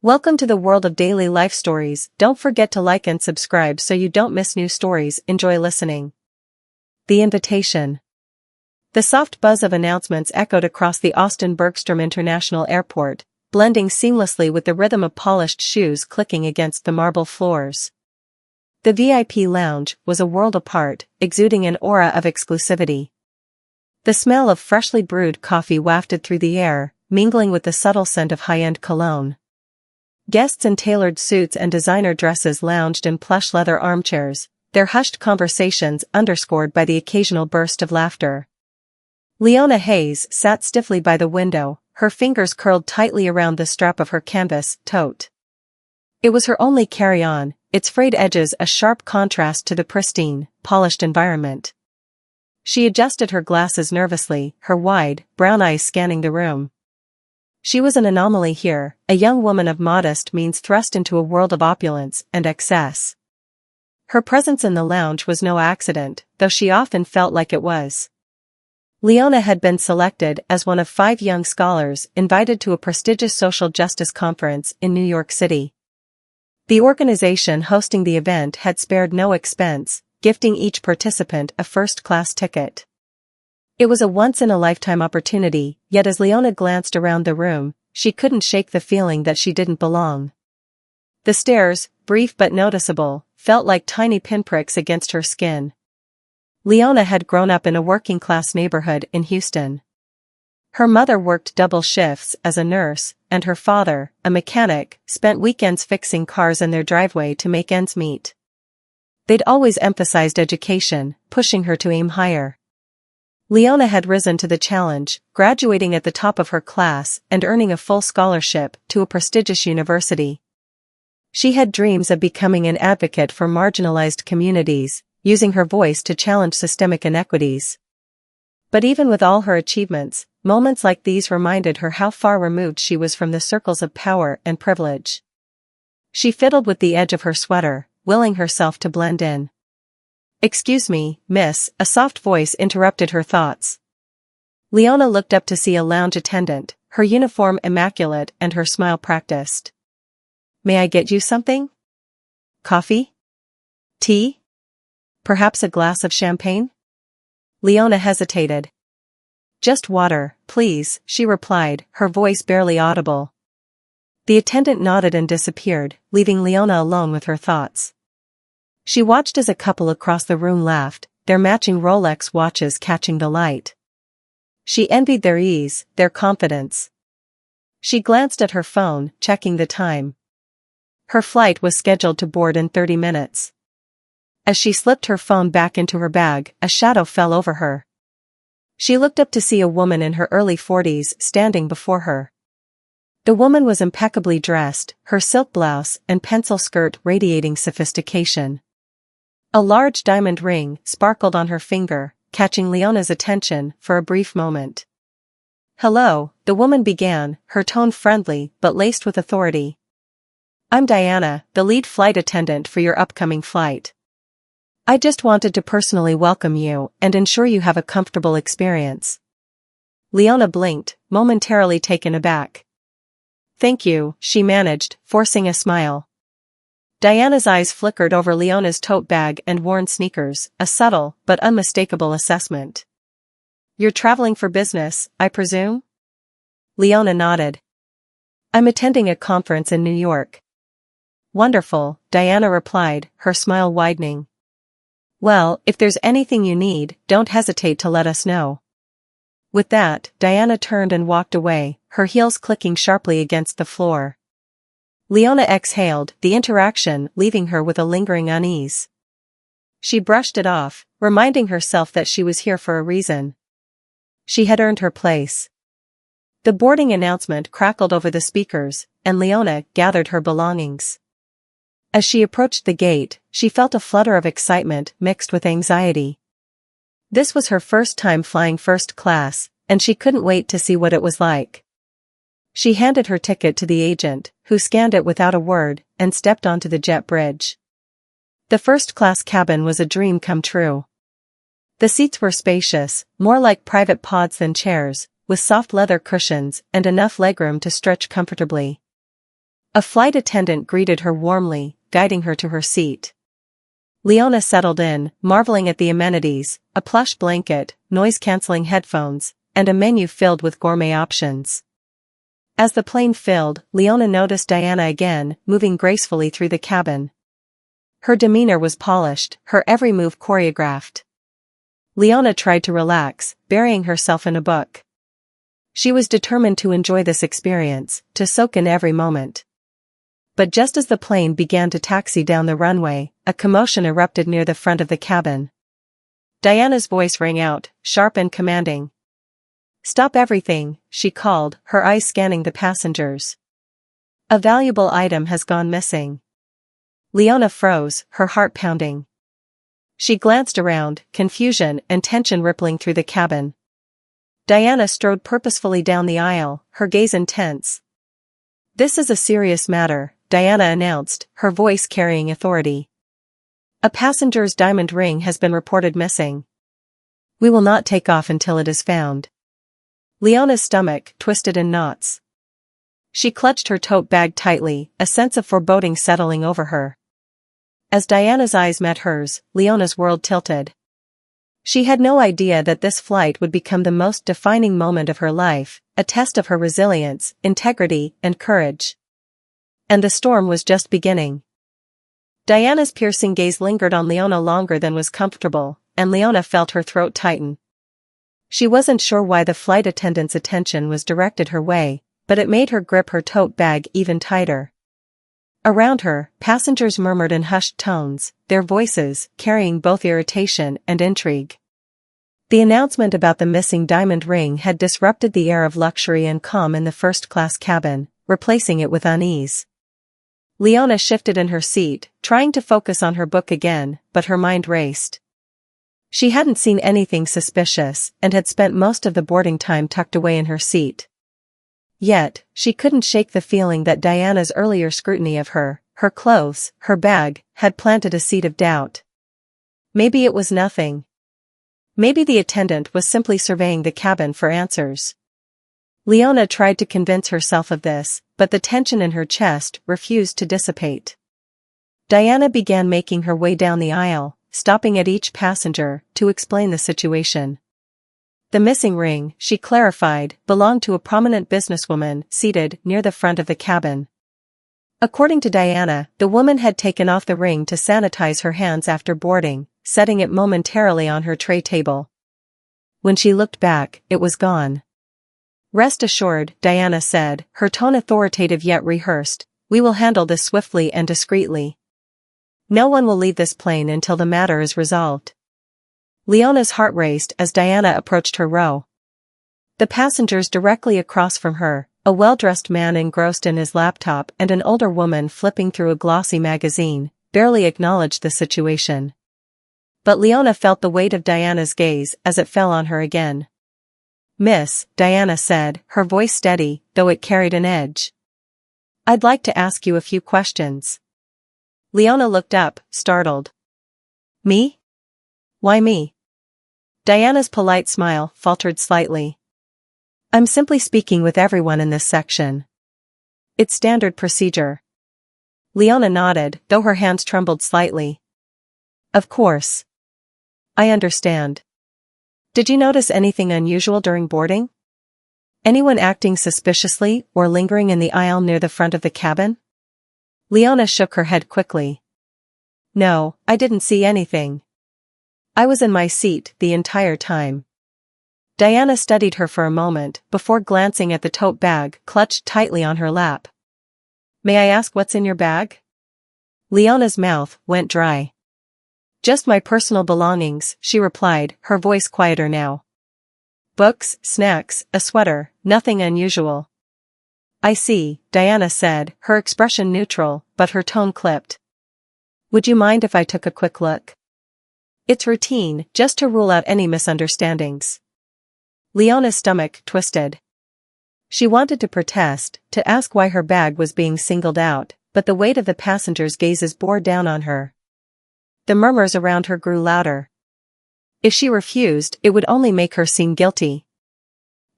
Welcome to the world of daily life stories. Don't forget to like and subscribe so you don't miss new stories. Enjoy listening. The Invitation. The soft buzz of announcements echoed across the Austin-Bergstrom International Airport, blending seamlessly with the rhythm of polished shoes clicking against the marble floors. The VIP lounge was a world apart, exuding an aura of exclusivity. The smell of freshly brewed coffee wafted through the air, mingling with the subtle scent of high-end cologne. Guests in tailored suits and designer dresses lounged in plush leather armchairs, their hushed conversations underscored by the occasional burst of laughter. Leona Hayes sat stiffly by the window, her fingers curled tightly around the strap of her canvas tote. It was her only carry-on, its frayed edges a sharp contrast to the pristine, polished environment. She adjusted her glasses nervously, her wide, brown eyes scanning the room. She was an anomaly here, a young woman of modest means thrust into a world of opulence and excess. Her presence in the lounge was no accident, though she often felt like it was. Leona had been selected as one of 5 young scholars invited to a prestigious social justice conference in New York City. The organization hosting the event had spared no expense, gifting each participant a first-class ticket. It was a once-in-a-lifetime opportunity, yet as Leona glanced around the room, she couldn't shake the feeling that she didn't belong. The stares, brief but noticeable, felt like tiny pinpricks against her skin. Leona had grown up in a working-class neighborhood in Houston. Her mother worked double shifts as a nurse, and her father, a mechanic, spent weekends fixing cars in their driveway to make ends meet. They'd always emphasized education, pushing her to aim higher. Leona had risen to the challenge, graduating at the top of her class and earning a full scholarship to a prestigious university. She had dreams of becoming an advocate for marginalized communities, using her voice to challenge systemic inequities. But even with all her achievements, moments like these reminded her how far removed she was from the circles of power and privilege. She fiddled with the edge of her sweater, willing herself to blend in. "Excuse me, miss," a soft voice interrupted her thoughts. Leona looked up to see a lounge attendant, her uniform immaculate and her smile practiced. "May I get you something? Coffee? Tea? Perhaps a glass of champagne?" Leona hesitated. "Just water, please," she replied, her voice barely audible. The attendant nodded and disappeared, leaving Leona alone with her thoughts. She watched as a couple across the room laughed, their matching Rolex watches catching the light. She envied their ease, their confidence. She glanced at her phone, checking the time. Her flight was scheduled to board in 30 minutes. As she slipped her phone back into her bag, a shadow fell over her. She looked up to see a woman in her early 40s standing before her. The woman was impeccably dressed, her silk blouse and pencil skirt radiating sophistication. A large diamond ring sparkled on her finger, catching Leona's attention for a brief moment. "Hello," the woman began, her tone friendly but laced with authority. "I'm Diana, the lead flight attendant for your upcoming flight. I just wanted to personally welcome you and ensure you have a comfortable experience." Leona blinked, momentarily taken aback. "Thank you," she managed, forcing a smile. Diana's eyes flickered over Leona's tote bag and worn sneakers, a subtle but unmistakable assessment. "You're traveling for business, I presume?" Leona nodded. "I'm attending a conference in New York." "Wonderful," Diana replied, her smile widening. "Well, if there's anything you need, don't hesitate to let us know." With that, Diana turned and walked away, her heels clicking sharply against the floor. Leona exhaled, the interaction leaving her with a lingering unease. She brushed it off, reminding herself that she was here for a reason. She had earned her place. The boarding announcement crackled over the speakers, and Leona gathered her belongings. As she approached the gate, she felt a flutter of excitement mixed with anxiety. This was her first time flying first class, and she couldn't wait to see what it was like. She handed her ticket to the agent, who scanned it without a word, and stepped onto the jet bridge. The first-class cabin was a dream come true. The seats were spacious, more like private pods than chairs, with soft leather cushions and enough legroom to stretch comfortably. A flight attendant greeted her warmly, guiding her to her seat. Leona settled in, marveling at the amenities, a plush blanket, noise-canceling headphones, and a menu filled with gourmet options. As the plane filled, Leona noticed Diana again, moving gracefully through the cabin. Her demeanor was polished, her every move choreographed. Leona tried to relax, burying herself in a book. She was determined to enjoy this experience, to soak in every moment. But just as the plane began to taxi down the runway, a commotion erupted near the front of the cabin. Diana's voice rang out, sharp and commanding. "Stop everything," she called, her eyes scanning the passengers. "A valuable item has gone missing." Leona froze, her heart pounding. She glanced around, confusion and tension rippling through the cabin. Diana strode purposefully down the aisle, her gaze intense. "This is a serious matter," Diana announced, her voice carrying authority. "A passenger's diamond ring has been reported missing. We will not take off until it is found." Leona's stomach twisted in knots. She clutched her tote bag tightly, a sense of foreboding settling over her. As Diana's eyes met hers, Leona's world tilted. She had no idea that this flight would become the most defining moment of her life, a test of her resilience, integrity, and courage. And the storm was just beginning. Diana's piercing gaze lingered on Leona longer than was comfortable, and Leona felt her throat tighten. She wasn't sure why the flight attendant's attention was directed her way, but it made her grip her tote bag even tighter. Around her, passengers murmured in hushed tones, their voices carrying both irritation and intrigue. The announcement about the missing diamond ring had disrupted the air of luxury and calm in the first-class cabin, replacing it with unease. Leona shifted in her seat, trying to focus on her book again, but her mind raced. She hadn't seen anything suspicious and had spent most of the boarding time tucked away in her seat. Yet, she couldn't shake the feeling that Diana's earlier scrutiny of her clothes, her bag, had planted a seed of doubt. Maybe it was nothing. Maybe the attendant was simply surveying the cabin for answers. Leona tried to convince herself of this, but the tension in her chest refused to dissipate. Diana began making her way down the aisle, stopping at each passenger to explain the situation. The missing ring, she clarified, belonged to a prominent businesswoman seated near the front of the cabin. According to Diana, the woman had taken off the ring to sanitize her hands after boarding, setting it momentarily on her tray table. When she looked back, it was gone. "Rest assured," Diana said, her tone authoritative yet rehearsed, "we will handle this swiftly and discreetly. No one will leave this plane until the matter is resolved." Leona's heart raced as Diana approached her row. The passengers directly across from her, a well-dressed man engrossed in his laptop and an older woman flipping through a glossy magazine, barely acknowledged the situation. But Leona felt the weight of Diana's gaze as it fell on her again. "Miss," Diana said, her voice steady, though it carried an edge. "I'd like to ask you a few questions." Leona looked up, startled. "Me? Why me?" Diana's polite smile faltered slightly. "I'm simply speaking with everyone in this section. It's standard procedure." Leona nodded, though her hands trembled slightly. "Of course. I understand. Did you notice anything unusual during boarding? Anyone acting suspiciously or lingering in the aisle near the front of the cabin?" Leona shook her head quickly. "No, I didn't see anything. I was in my seat the entire time." Diana studied her for a moment before glancing at the tote bag clutched tightly on her lap. "May I ask what's in your bag?" Leona's mouth went dry. "Just my personal belongings," she replied, her voice quieter now. "Books, snacks, a sweater, nothing unusual." "I see," Diana said, her expression neutral, but her tone clipped. "Would you mind if I took a quick look? It's routine, just to rule out any misunderstandings." Leona's stomach twisted. She wanted to protest, to ask why her bag was being singled out, but the weight of the passengers' gazes bore down on her. The murmurs around her grew louder. If she refused, it would only make her seem guilty.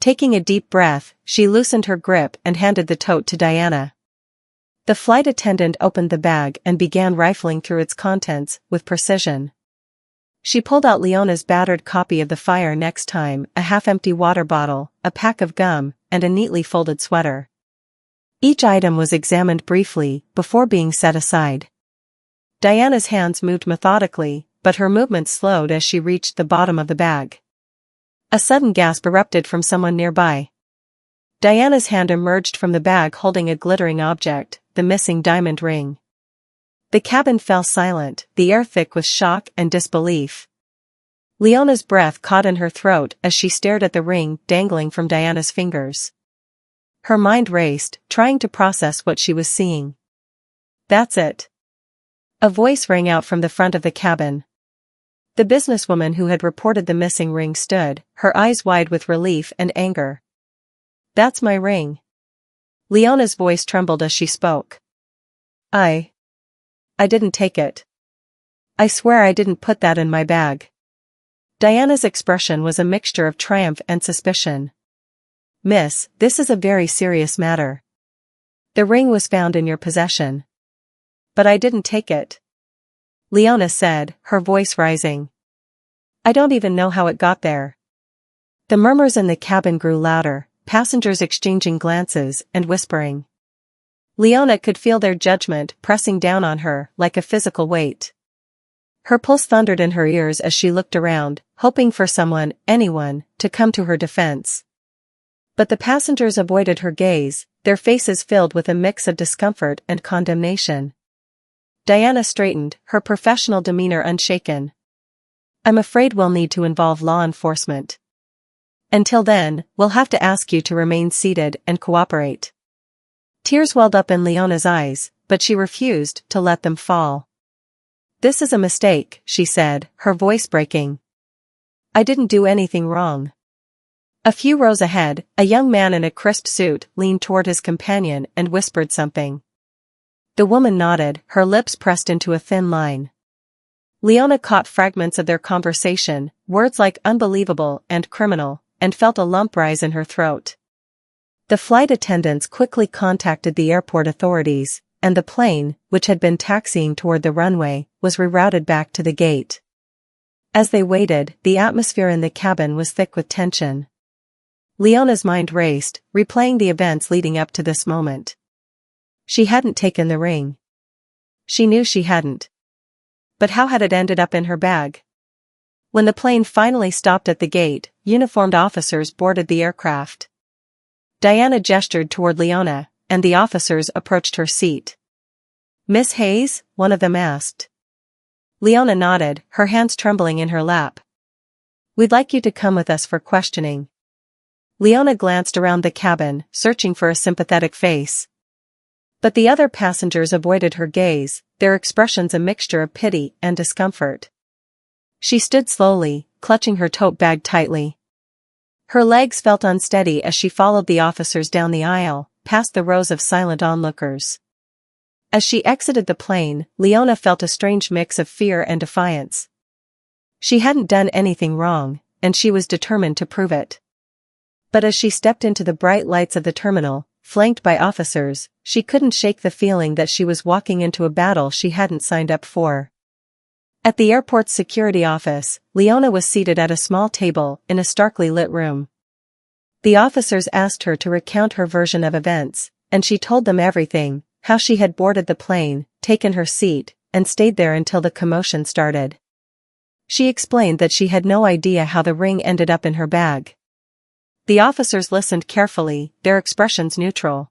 Taking a deep breath, she loosened her grip and handed the tote to Diana. The flight attendant opened the bag and began rifling through its contents with precision. She pulled out Leona's battered copy of The Fire Next Time, a half-empty water bottle, a pack of gum, and a neatly folded sweater. Each item was examined briefly before being set aside. Diana's hands moved methodically, but her movements slowed as she reached the bottom of the bag. A sudden gasp erupted from someone nearby. Diana's hand emerged from the bag holding a glittering object, the missing diamond ring. The cabin fell silent, the air thick with shock and disbelief. Leona's breath caught in her throat as she stared at the ring dangling from Diana's fingers. Her mind raced, trying to process what she was seeing. "That's it." A voice rang out from the front of the cabin. The businesswoman who had reported the missing ring stood, her eyes wide with relief and anger. "That's my ring." Leona's voice trembled as she spoke. I didn't take it. I swear I didn't put that in my bag." Diana's expression was a mixture of triumph and suspicion. "Miss, this is a very serious matter. The ring was found in your possession." "But I didn't take it," Leona said, her voice rising. "I don't even know how it got there." The murmurs in the cabin grew louder, passengers exchanging glances and whispering. Leona could feel their judgment pressing down on her like a physical weight. Her pulse thundered in her ears as she looked around, hoping for someone, anyone, to come to her defense. But the passengers avoided her gaze, their faces filled with a mix of discomfort and condemnation. Diana straightened, her professional demeanor unshaken. "I'm afraid we'll need to involve law enforcement. Until then, we'll have to ask you to remain seated and cooperate." Tears welled up in Leona's eyes, but she refused to let them fall. "This is a mistake," she said, her voice breaking. "I didn't do anything wrong." A few rows ahead, a young man in a crisp suit leaned toward his companion and whispered something. The woman nodded, her lips pressed into a thin line. Leona caught fragments of their conversation, words like unbelievable and criminal, and felt a lump rise in her throat. The flight attendants quickly contacted the airport authorities, and the plane, which had been taxiing toward the runway, was rerouted back to the gate. As they waited, the atmosphere in the cabin was thick with tension. Leona's mind raced, replaying the events leading up to this moment. She hadn't taken the ring. She knew she hadn't. But how had it ended up in her bag? When the plane finally stopped at the gate, uniformed officers boarded the aircraft. Diana gestured toward Leona, and the officers approached her seat. "Miss Hayes?" one of them asked. Leona nodded, her hands trembling in her lap. "We'd like you to come with us for questioning." Leona glanced around the cabin, searching for a sympathetic face. But the other passengers avoided her gaze, their expressions a mixture of pity and discomfort. She stood slowly, clutching her tote bag tightly. Her legs felt unsteady as she followed the officers down the aisle, past the rows of silent onlookers. As she exited the plane, Leona felt a strange mix of fear and defiance. She hadn't done anything wrong, and she was determined to prove it. But as she stepped into the bright lights of the terminal, flanked by officers, she couldn't shake the feeling that she was walking into a battle she hadn't signed up for. At the airport's security office, Leona was seated at a small table in a starkly lit room. The officers asked her to recount her version of events, and she told them everything, how she had boarded the plane, taken her seat, and stayed there until the commotion started. She explained that she had no idea how the ring ended up in her bag. The officers listened carefully, their expressions neutral.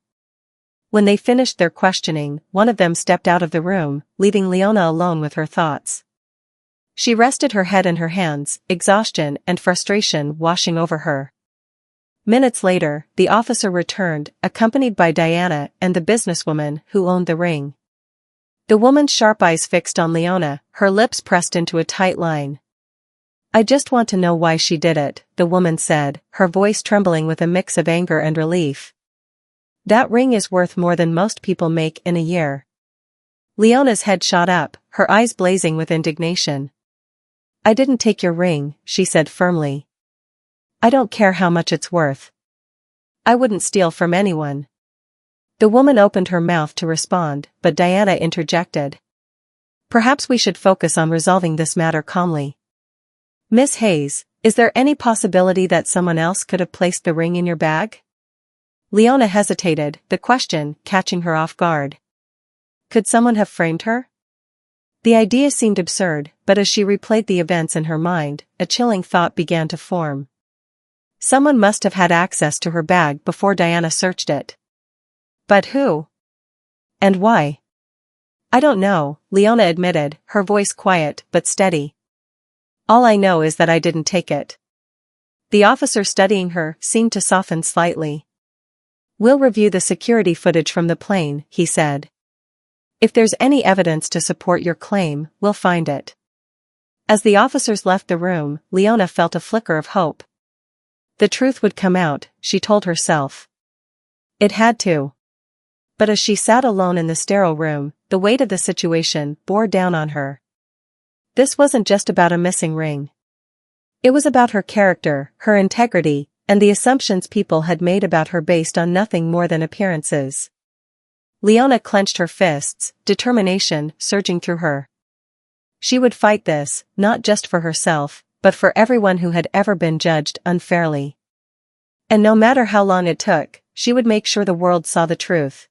When they finished their questioning, one of them stepped out of the room, leaving Leona alone with her thoughts. She rested her head in her hands, exhaustion and frustration washing over her. Minutes later, the officer returned, accompanied by Diana and the businesswoman who owned the ring. The woman's sharp eyes fixed on Leona, her lips pressed into a tight line. "I just want to know why she did it," the woman said, her voice trembling with a mix of anger and relief. "That ring is worth more than most people make in a year." Leona's head shot up, her eyes blazing with indignation. "I didn't take your ring," she said firmly. "I don't care how much it's worth. I wouldn't steal from anyone." The woman opened her mouth to respond, but Diana interjected. Perhaps we should focus on resolving this matter calmly. Miss Hayes, is there any possibility that someone else could have placed the ring in your bag? Leona hesitated, the question catching her off guard. Could someone have framed her? The idea seemed absurd, but as she replayed the events in her mind, a chilling thought began to form. Someone must have had access to her bag before Diana searched it. But who? And why? I don't know, Leona admitted, her voice quiet but steady. All I know is that I didn't take it. The officer studying her seemed to soften slightly. We'll review the security footage from the plane, he said. If there's any evidence to support your claim, we'll find it. As the officers left the room, Leona felt a flicker of hope. The truth would come out, she told herself. It had to. But as she sat alone in the sterile room, the weight of the situation bore down on her. This wasn't just about a missing ring. It was about her character, her integrity, and the assumptions people had made about her based on nothing more than appearances. Leona clenched her fists, determination surging through her. She would fight this, not just for herself, but for everyone who had ever been judged unfairly. And no matter how long it took, she would make sure the world saw the truth.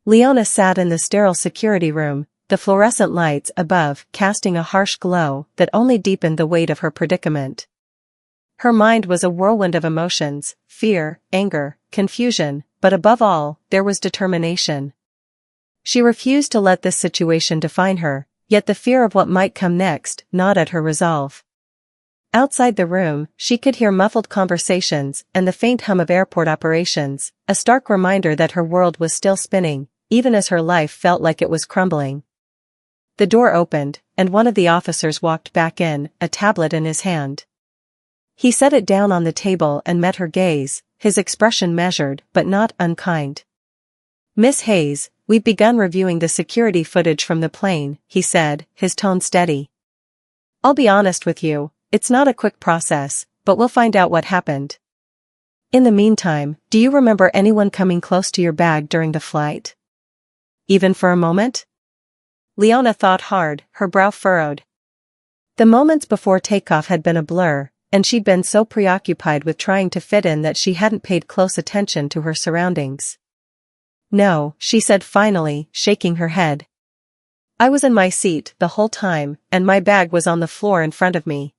Leona sat in the sterile security room, the fluorescent lights above casting a harsh glow that only deepened the weight of her predicament. Her mind was a whirlwind of emotions, fear, anger, confusion, but above all, there was determination. She refused to let this situation define her, yet the fear of what might come next gnawed at her resolve. Outside the room, she could hear muffled conversations and the faint hum of airport operations, a stark reminder that her world was still spinning, even as her life felt like it was crumbling. The door opened, and one of the officers walked back in, a tablet in his hand. He set it down on the table and met her gaze, his expression measured but not unkind. Miss Hayes, we've begun reviewing the security footage from the plane, he said, his tone steady. I'll be honest with you, it's not a quick process, but we'll find out what happened. In the meantime, do you remember anyone coming close to your bag during the flight? Even for a moment? Leona thought hard, her brow furrowed. The moments before takeoff had been a blur, and she'd been so preoccupied with trying to fit in that she hadn't paid close attention to her surroundings. No, she said finally, shaking her head. I was in my seat the whole time, and my bag was on the floor in front of me.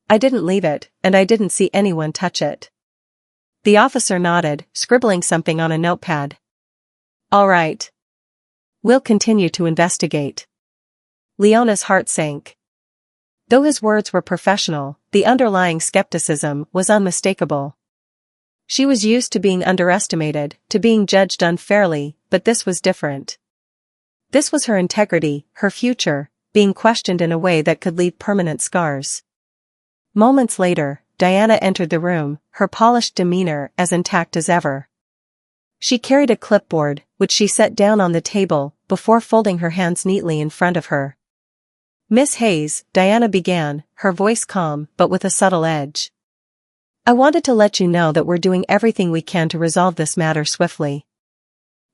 I didn't leave it, and I didn't see anyone touch it. The officer nodded, scribbling something on a notepad. All right. We'll continue to investigate. Leona's heart sank. Though his words were professional, the underlying skepticism was unmistakable. She was used to being underestimated, to being judged unfairly, but this was different. This was her integrity, her future, being questioned in a way that could leave permanent scars. Moments later, Diana entered the room, her polished demeanor as intact as ever. She carried a clipboard, which she set down on the table, before folding her hands neatly in front of her. Miss Hayes, Diana began, her voice calm but with a subtle edge. I wanted to let you know that we're doing everything we can to resolve this matter swiftly.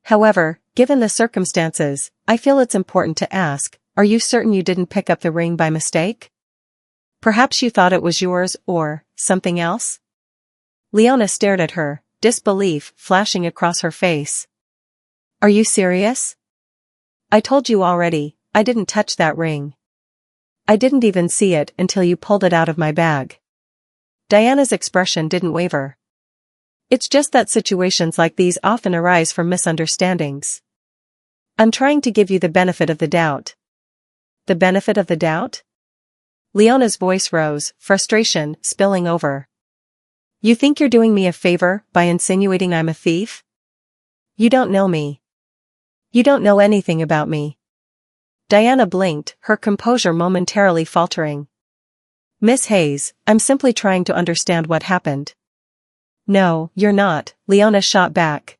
However, given the circumstances, I feel it's important to ask, are you certain you didn't pick up the ring by mistake? Perhaps you thought it was yours or something else? Leona stared at her, disbelief flashing across her face. Are you serious? I told you already, I didn't touch that ring. I didn't even see it until you pulled it out of my bag. Diana's expression didn't waver. It's just that situations like these often arise from misunderstandings. I'm trying to give you the benefit of the doubt. The benefit of the doubt? Leona's voice rose, frustration spilling over. You think you're doing me a favor by insinuating I'm a thief? You don't know me. You don't know anything about me. Diana blinked, her composure momentarily faltering. Miss Hayes, I'm simply trying to understand what happened. No, you're not, Leona shot back.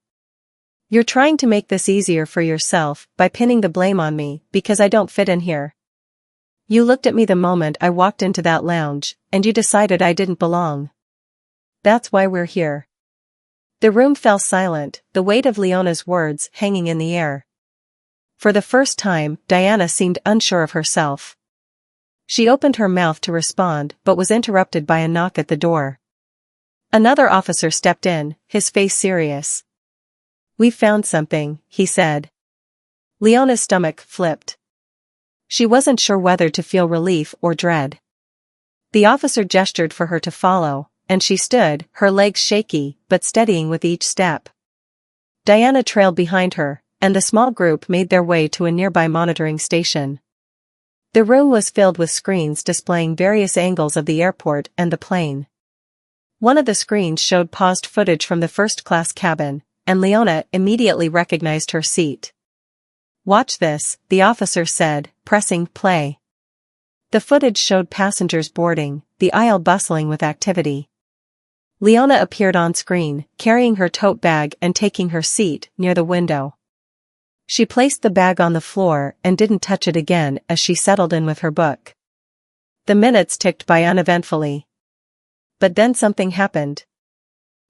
You're trying to make this easier for yourself by pinning the blame on me because I don't fit in here. You looked at me the moment I walked into that lounge, and you decided I didn't belong. That's why we're here. The room fell silent, the weight of Leona's words hanging in the air. For the first time, Diana seemed unsure of herself. She opened her mouth to respond but was interrupted by a knock at the door. Another officer stepped in, his face serious. "We've found something," he said. Leona's stomach flipped. She wasn't sure whether to feel relief or dread. The officer gestured for her to follow, and she stood, her legs shaky but steadying with each step. Diana trailed behind her, and the small group made their way to a nearby monitoring station. The room was filled with screens displaying various angles of the airport and the plane. One of the screens showed paused footage from the first-class cabin, and Leona immediately recognized her seat. "Watch this," the officer said, pressing play. The footage showed passengers boarding, the aisle bustling with activity. Leona appeared on screen, carrying her tote bag and taking her seat near the window. She placed the bag on the floor and didn't touch it again as she settled in with her book. The minutes ticked by uneventfully. But then something happened.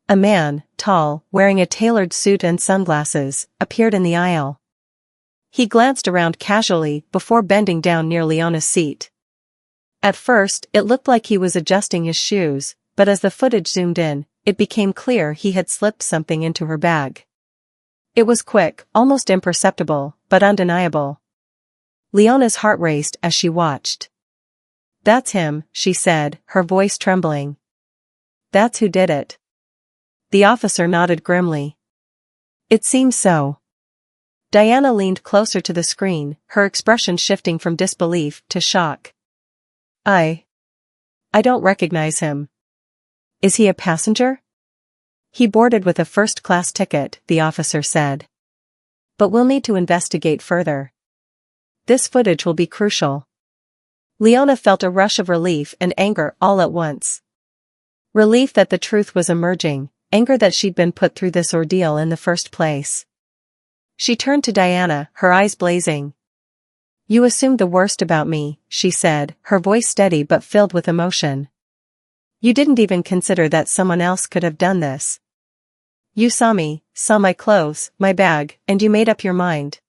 A man, tall, wearing a tailored suit and sunglasses, appeared in the aisle. He glanced around casually before bending down near Leona's seat. At first, it looked like he was adjusting his shoes, but as the footage zoomed in, it became clear he had slipped something into her bag. It was quick, almost imperceptible, but undeniable. Leona's heart raced as she watched. "That's him," she said, her voice trembling. "That's who did it." The officer nodded grimly. "It seems so." Diana leaned closer to the screen, her expression shifting from disbelief to shock. I don't recognize him. Is he a passenger?" "He boarded with a first-class ticket," the officer said. "But we'll need to investigate further. This footage will be crucial." Leona felt a rush of relief and anger all at once. Relief that the truth was emerging, anger that she'd been put through this ordeal in the first place. She turned to Diana, her eyes blazing. "You assumed the worst about me," she said, her voice steady but filled with emotion. "You didn't even consider that someone else could have done this. You saw me, saw my clothes, my bag, and you made up your mind."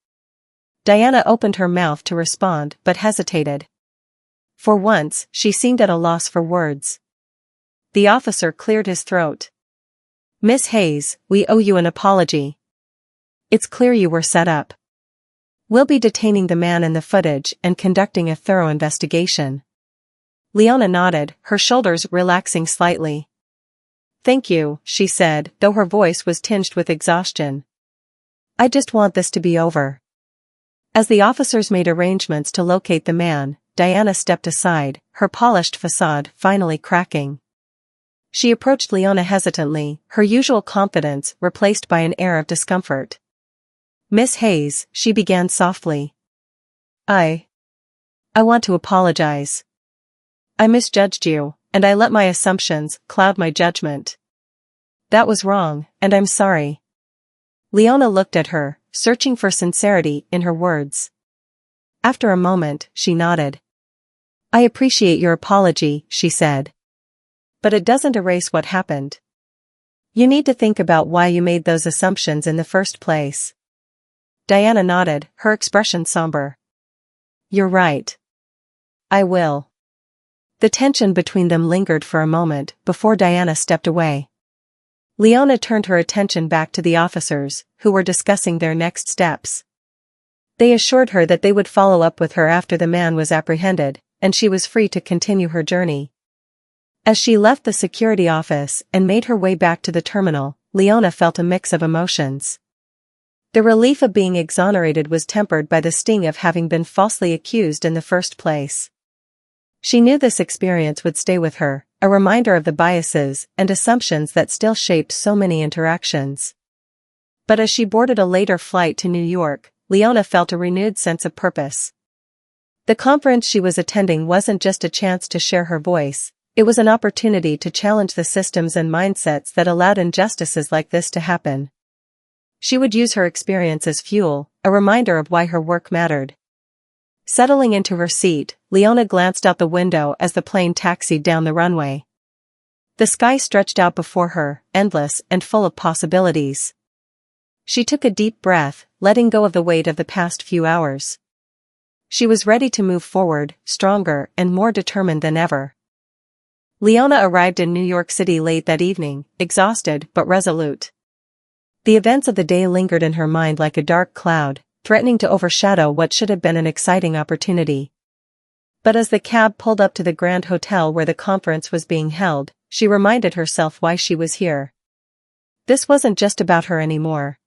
Diana opened her mouth to respond but hesitated. For once, she seemed at a loss for words. The officer cleared his throat. "Miss Hayes, we owe you an apology. It's clear you were set up. We'll be detaining the man in the footage and conducting a thorough investigation." Leona nodded, her shoulders relaxing slightly. "Thank you," she said, though her voice was tinged with exhaustion. "I just want this to be over." As the officers made arrangements to locate the man, Diana stepped aside, her polished facade finally cracking. She approached Leona hesitantly, her usual confidence replaced by an air of discomfort. "Miss Hayes," she began softly. I want to apologize. I misjudged you, and I let my assumptions cloud my judgment. That was wrong, and I'm sorry." Leona looked at her, searching for sincerity in her words. After a moment, she nodded. "I appreciate your apology," she said. "But it doesn't erase what happened. You need to think about why you made those assumptions in the first place." Diana nodded, her expression somber. "You're right. I will." The tension between them lingered for a moment before Diana stepped away. Leona turned her attention back to the officers, who were discussing their next steps. They assured her that they would follow up with her after the man was apprehended, and she was free to continue her journey. As she left the security office and made her way back to the terminal, Leona felt a mix of emotions. The relief of being exonerated was tempered by the sting of having been falsely accused in the first place. She knew this experience would stay with her, a reminder of the biases and assumptions that still shaped so many interactions. But as she boarded a later flight to New York, Leona felt a renewed sense of purpose. The conference she was attending wasn't just a chance to share her voice, it was an opportunity to challenge the systems and mindsets that allowed injustices like this to happen. She would use her experience as fuel, a reminder of why her work mattered. Settling into her seat, Leona glanced out the window as the plane taxied down the runway. The sky stretched out before her, endless and full of possibilities. She took a deep breath, letting go of the weight of the past few hours. She was ready to move forward, stronger and more determined than ever. Leona arrived in New York City late that evening, exhausted but resolute. The events of the day lingered in her mind like a dark cloud, threatening to overshadow what should have been an exciting opportunity. But as the cab pulled up to the Grand Hotel where the conference was being held, she reminded herself why she was here. This wasn't just about her anymore.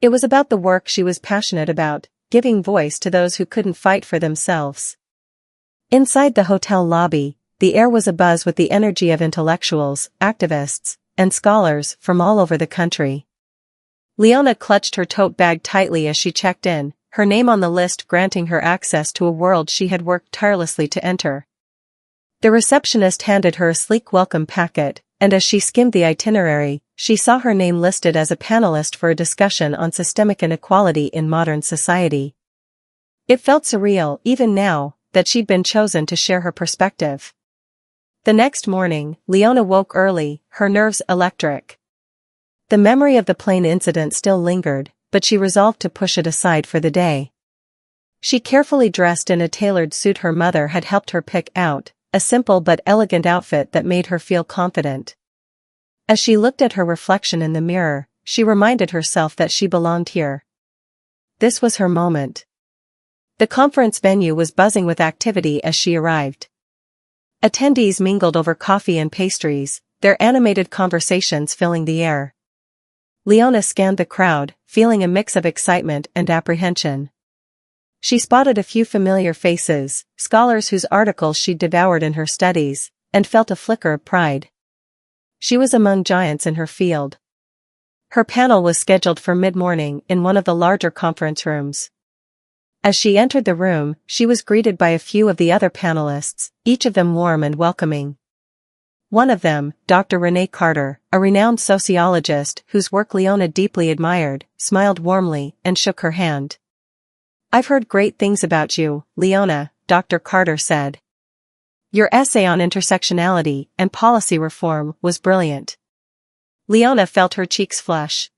It was about the work she was passionate about, giving voice to those who couldn't fight for themselves. Inside the hotel lobby, the air was abuzz with the energy of intellectuals, activists, and scholars from all over the country. Leona clutched her tote bag tightly as she checked in, her name on the list granting her access to a world she had worked tirelessly to enter. The receptionist handed her a sleek welcome packet, and as she skimmed the itinerary, she saw her name listed as a panelist for a discussion on systemic inequality in modern society. It felt surreal, even now, that she'd been chosen to share her perspective. The next morning, Leona woke early, her nerves electric. The memory of the plane incident still lingered, but she resolved to push it aside for the day. She carefully dressed in a tailored suit her mother had helped her pick out, a simple but elegant outfit that made her feel confident. As she looked at her reflection in the mirror, she reminded herself that she belonged here. This was her moment. The conference venue was buzzing with activity as she arrived. Attendees mingled over coffee and pastries, their animated conversations filling the air. Leona scanned the crowd, feeling a mix of excitement and apprehension. She spotted a few familiar faces, scholars whose articles she'd devoured in her studies, and felt a flicker of pride. She was among giants in her field. Her panel was scheduled for mid-morning in one of the larger conference rooms. As she entered the room, she was greeted by a few of the other panelists, each of them warm and welcoming. One of them, Dr. Renee Carter, a renowned sociologist whose work Leona deeply admired, smiled warmly and shook her hand. "I've heard great things about you, Leona," Dr. Carter said. "Your essay on intersectionality and policy reform was brilliant." Leona felt her cheeks flush.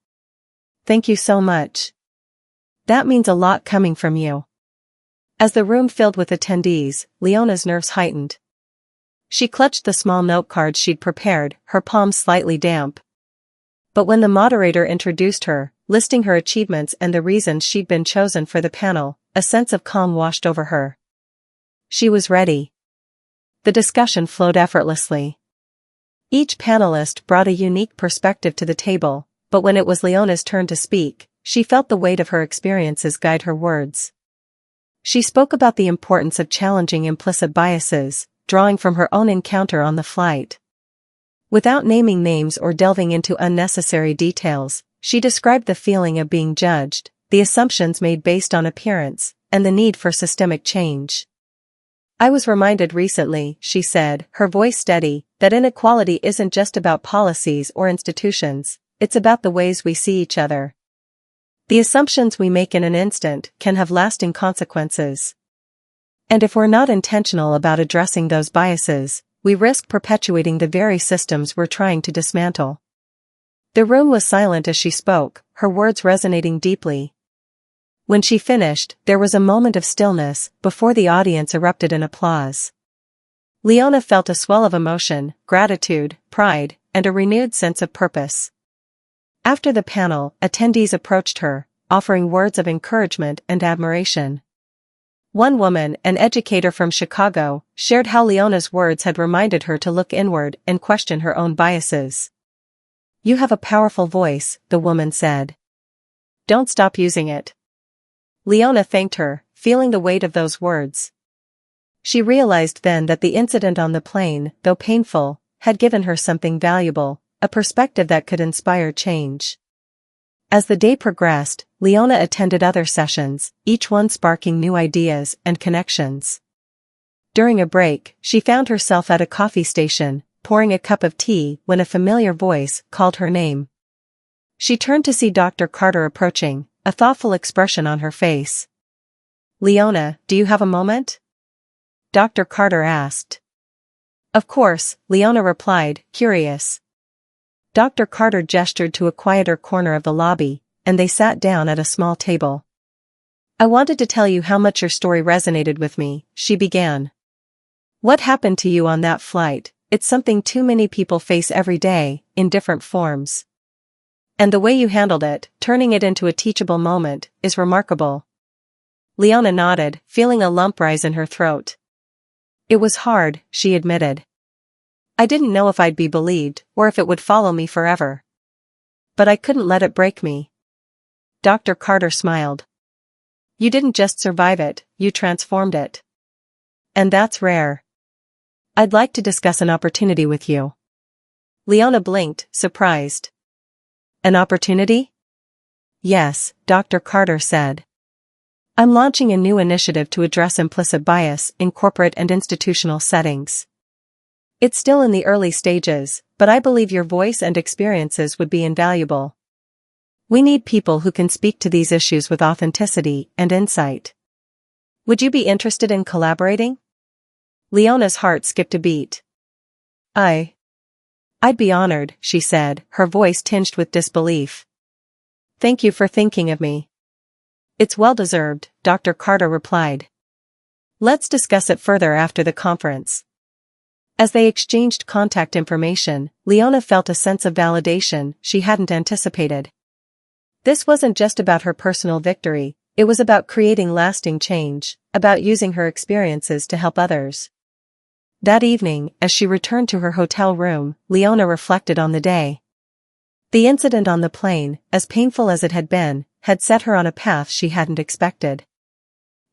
"Thank you so much. That means a lot coming from you." As the room filled with attendees, Leona's nerves heightened. She clutched the small note card she'd prepared, her palms slightly damp. But when the moderator introduced her, listing her achievements and the reasons she'd been chosen for the panel, a sense of calm washed over her. She was ready. The discussion flowed effortlessly. Each panelist brought a unique perspective to the table, but when it was Leona's turn to speak, she felt the weight of her experiences guide her words. She spoke about the importance of challenging implicit biases, drawing from her own encounter on the flight. Without naming names or delving into unnecessary details, she described the feeling of being judged, the assumptions made based on appearance, and the need for systemic change. "I was reminded recently," she said, her voice steady, "that inequality isn't just about policies or institutions, it's about the ways we see each other. The assumptions we make in an instant can have lasting consequences. And if we're not intentional about addressing those biases, we risk perpetuating the very systems we're trying to dismantle." The room was silent as she spoke, her words resonating deeply. When she finished, there was a moment of stillness, before the audience erupted in applause. Leona felt a swell of emotion, gratitude, pride, and a renewed sense of purpose. After the panel, attendees approached her, offering words of encouragement and admiration. One woman, an educator from Chicago, shared how Leona's words had reminded her to look inward and question her own biases. "You have a powerful voice," the woman said. "Don't stop using it." Leona thanked her, feeling the weight of those words. She realized then that the incident on the plane, though painful, had given her something valuable, a perspective that could inspire change. As the day progressed, Leona attended other sessions, each one sparking new ideas and connections. During a break, she found herself at a coffee station, pouring a cup of tea when a familiar voice called her name. She turned to see Dr. Carter approaching, a thoughtful expression on her face. "Leona, do you have a moment?" Dr. Carter asked. Of course, Leona replied, curious. Dr. Carter gestured to a quieter corner of the lobby, and they sat down at a small table. I wanted to tell you how much your story resonated with me, she began. What happened to you on that flight? It's something too many people face every day, in different forms. And the way you handled it, turning it into a teachable moment, is remarkable. Leona nodded, feeling a lump rise in her throat. It was hard, she admitted. I didn't know if I'd be believed, or if it would follow me forever. But I couldn't let it break me. Dr. Carter smiled. You didn't just survive it, you transformed it. And that's rare. I'd like to discuss an opportunity with you. Leona blinked, surprised. An opportunity? Yes, Dr. Carter said. I'm launching a new initiative to address implicit bias in corporate and institutional settings. It's still in the early stages, but I believe your voice and experiences would be invaluable. We need people who can speak to these issues with authenticity and insight. Would you be interested in collaborating? Leona's heart skipped a beat. I'd be honored, she said, her voice tinged with disbelief. Thank you for thinking of me. It's well-deserved, Dr. Carter replied. Let's discuss it further after the conference. As they exchanged contact information, Leona felt a sense of validation she hadn't anticipated. This wasn't just about her personal victory, it was about creating lasting change, about using her experiences to help others. That evening, as she returned to her hotel room, Leona reflected on the day. The incident on the plane, as painful as it had been, had set her on a path she hadn't expected.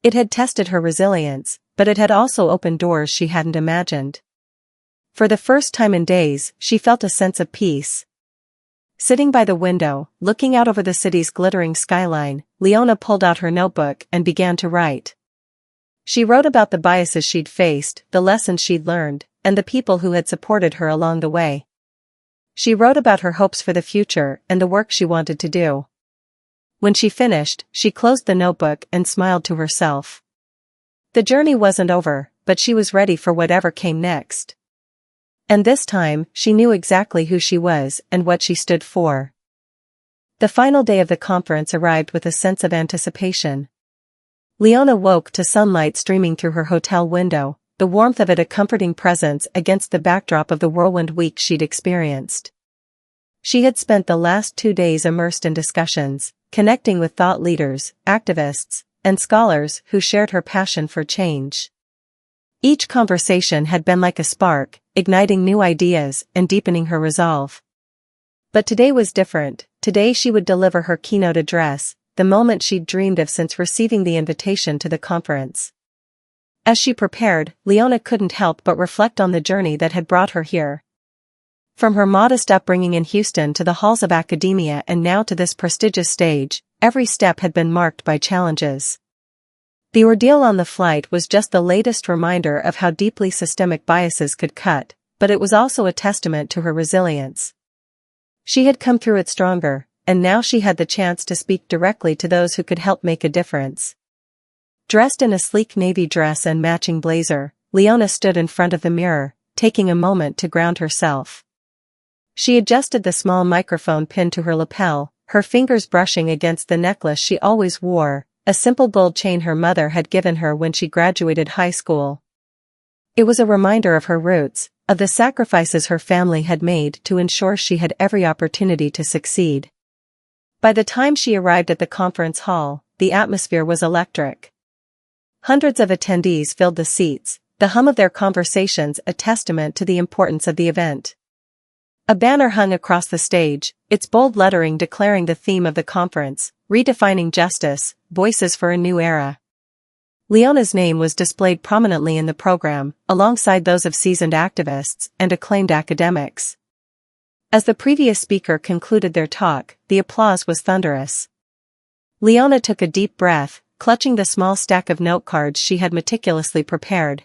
It had tested her resilience, but it had also opened doors she hadn't imagined. For the first time in days, she felt a sense of peace. Sitting by the window, looking out over the city's glittering skyline, Leona pulled out her notebook and began to write. She wrote about the biases she'd faced, the lessons she'd learned, and the people who had supported her along the way. She wrote about her hopes for the future and the work she wanted to do. When she finished, she closed the notebook and smiled to herself. The journey wasn't over, but she was ready for whatever came next. And this time, she knew exactly who she was and what she stood for. The final day of the conference arrived with a sense of anticipation. Leona woke to sunlight streaming through her hotel window, the warmth of it a comforting presence against the backdrop of the whirlwind week she'd experienced. She had spent the last 2 days immersed in discussions, connecting with thought leaders, activists, and scholars who shared her passion for change. Each conversation had been like a spark, igniting new ideas and deepening her resolve. But today was different. Today she would deliver her keynote address, the moment she'd dreamed of since receiving the invitation to the conference. As she prepared, Leona couldn't help but reflect on the journey that had brought her here. From her modest upbringing in Houston to the halls of academia and now to this prestigious stage, every step had been marked by challenges. The ordeal on the flight was just the latest reminder of how deeply systemic biases could cut, but it was also a testament to her resilience. She had come through it stronger, and now she had the chance to speak directly to those who could help make a difference. Dressed in a sleek navy dress and matching blazer, Leona stood in front of the mirror, taking a moment to ground herself. She adjusted the small microphone pinned to her lapel, her fingers brushing against the necklace she always wore, a simple gold chain her mother had given her when she graduated high school. It was a reminder of her roots, of the sacrifices her family had made to ensure she had every opportunity to succeed. By the time she arrived at the conference hall, the atmosphere was electric. Hundreds of attendees filled the seats, the hum of their conversations a testament to the importance of the event. A banner hung across the stage, its bold lettering declaring the theme of the conference, Redefining Justice, Voices for a New Era. Leona's name was displayed prominently in the program, alongside those of seasoned activists and acclaimed academics. As the previous speaker concluded their talk, the applause was thunderous. Leona took a deep breath, clutching the small stack of note cards she had meticulously prepared.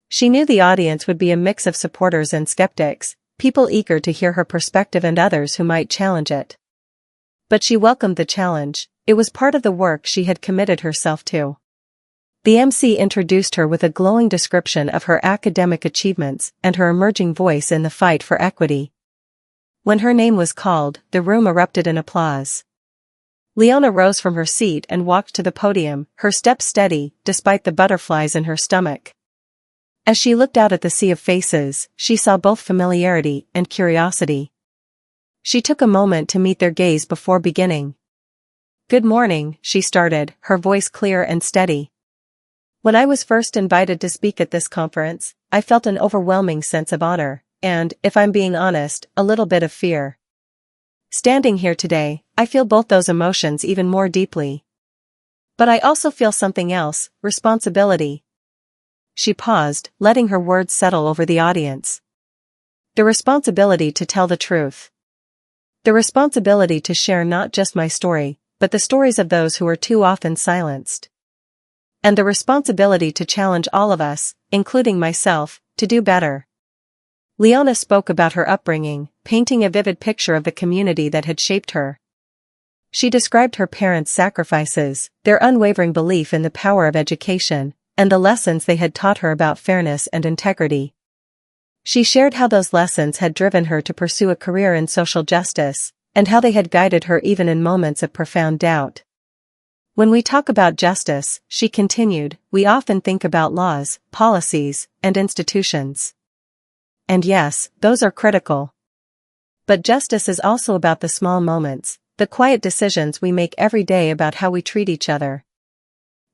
She knew the audience would be a mix of supporters and skeptics, people eager to hear her perspective and others who might challenge it. But she welcomed the challenge, it was part of the work she had committed herself to. The MC introduced her with a glowing description of her academic achievements and her emerging voice in the fight for equity. When her name was called, the room erupted in applause. Leona rose from her seat and walked to the podium, her steps steady, despite the butterflies in her stomach. As she looked out at the sea of faces, she saw both familiarity and curiosity. She took a moment to meet their gaze before beginning. "Good morning," she started, her voice clear and steady. "When I was first invited to speak at this conference, I felt an overwhelming sense of honor, and, if I'm being honest, a little bit of fear. Standing here today, I feel both those emotions even more deeply. But I also feel something else, responsibility." She paused, letting her words settle over the audience. "The responsibility to tell the truth. The responsibility to share not just my story, but the stories of those who are too often silenced. And the responsibility to challenge all of us, including myself, to do better." Leona spoke about her upbringing, painting a vivid picture of the community that had shaped her. She described her parents' sacrifices, their unwavering belief in the power of education, and the lessons they had taught her about fairness and integrity. She shared how those lessons had driven her to pursue a career in social justice, and how they had guided her even in moments of profound doubt. "When we talk about justice," she continued, "we often think about laws, policies, and institutions. And yes, those are critical. But justice is also about the small moments, the quiet decisions we make every day about how we treat each other.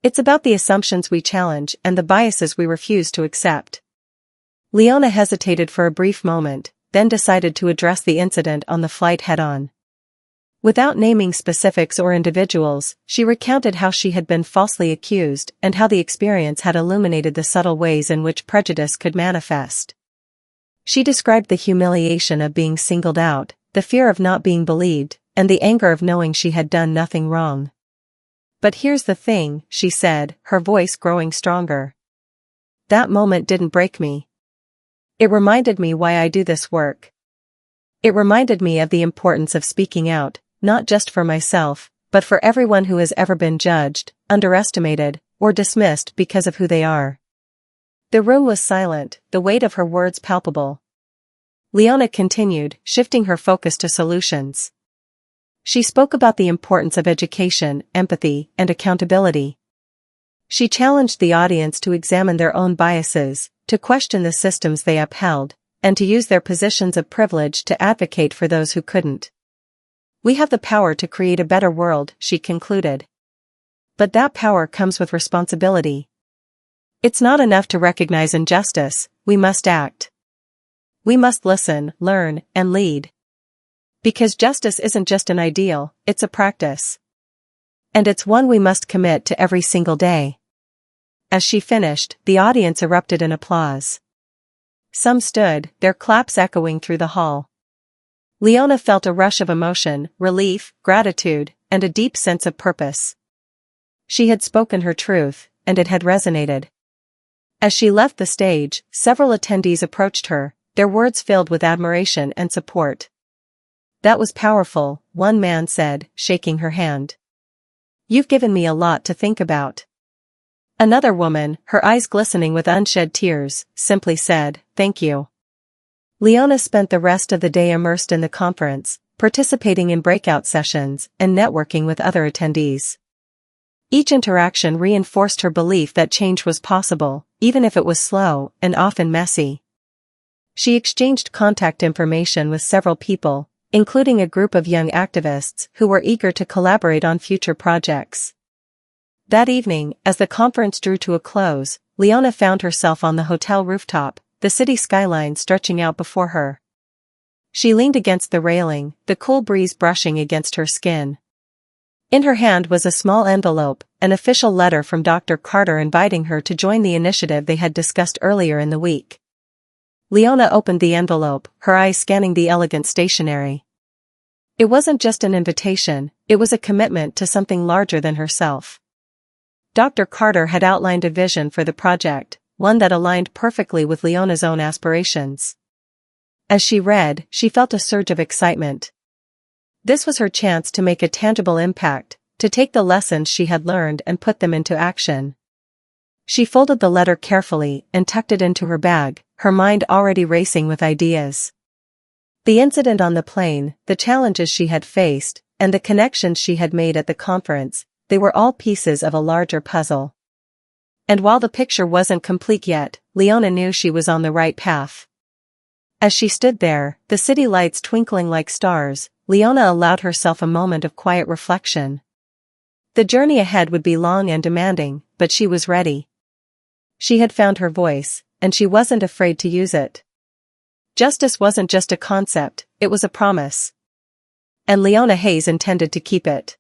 It's about the assumptions we challenge and the biases we refuse to accept." Leona hesitated for a brief moment, then decided to address the incident on the flight head-on. Without naming specifics or individuals, she recounted how she had been falsely accused and how the experience had illuminated the subtle ways in which prejudice could manifest. She described the humiliation of being singled out, the fear of not being believed, and the anger of knowing she had done nothing wrong. "But here's the thing," she said, her voice growing stronger. "That moment didn't break me. It reminded me why I do this work. It reminded me of the importance of speaking out, not just for myself, but for everyone who has ever been judged, underestimated, or dismissed because of who they are." The room was silent, the weight of her words palpable. Leona continued, shifting her focus to solutions. She spoke about the importance of education, empathy, and accountability. She challenged the audience to examine their own biases, to question the systems they upheld, and to use their positions of privilege to advocate for those who couldn't. "We have the power to create a better world," she concluded. "But that power comes with responsibility. It's not enough to recognize injustice, we must act. We must listen, learn, and lead. Because justice isn't just an ideal, it's a practice. And it's one we must commit to every single day." As she finished, the audience erupted in applause. Some stood, their claps echoing through the hall. Leona felt a rush of emotion, relief, gratitude, and a deep sense of purpose. She had spoken her truth, and it had resonated. As she left the stage, several attendees approached her, their words filled with admiration and support. "That was powerful," one man said, shaking her hand. "You've given me a lot to think about." Another woman, her eyes glistening with unshed tears, simply said, "Thank you." Leona spent the rest of the day immersed in the conference, participating in breakout sessions and networking with other attendees. Each interaction reinforced her belief that change was possible, even if it was slow and often messy. She exchanged contact information with several people, including a group of young activists who were eager to collaborate on future projects. That evening, as the conference drew to a close, Leona found herself on the hotel rooftop, the city skyline stretching out before her. She leaned against the railing, the cool breeze brushing against her skin. In her hand was a small envelope, an official letter from Dr. Carter inviting her to join the initiative they had discussed earlier in the week. Leona opened the envelope, her eyes scanning the elegant stationery. It wasn't just an invitation, it was a commitment to something larger than herself. Dr. Carter had outlined a vision for the project, one that aligned perfectly with Leona's own aspirations. As she read, she felt a surge of excitement. This was her chance to make a tangible impact, to take the lessons she had learned and put them into action. She folded the letter carefully and tucked it into her bag, her mind already racing with ideas. The incident on the plane, the challenges she had faced, and the connections she had made at the conference, they were all pieces of a larger puzzle. And while the picture wasn't complete yet, Leona knew she was on the right path. As she stood there, the city lights twinkling like stars, Leona allowed herself a moment of quiet reflection. The journey ahead would be long and demanding, but she was ready. She had found her voice, and she wasn't afraid to use it. Justice wasn't just a concept, it was a promise. And Leona Hayes intended to keep it.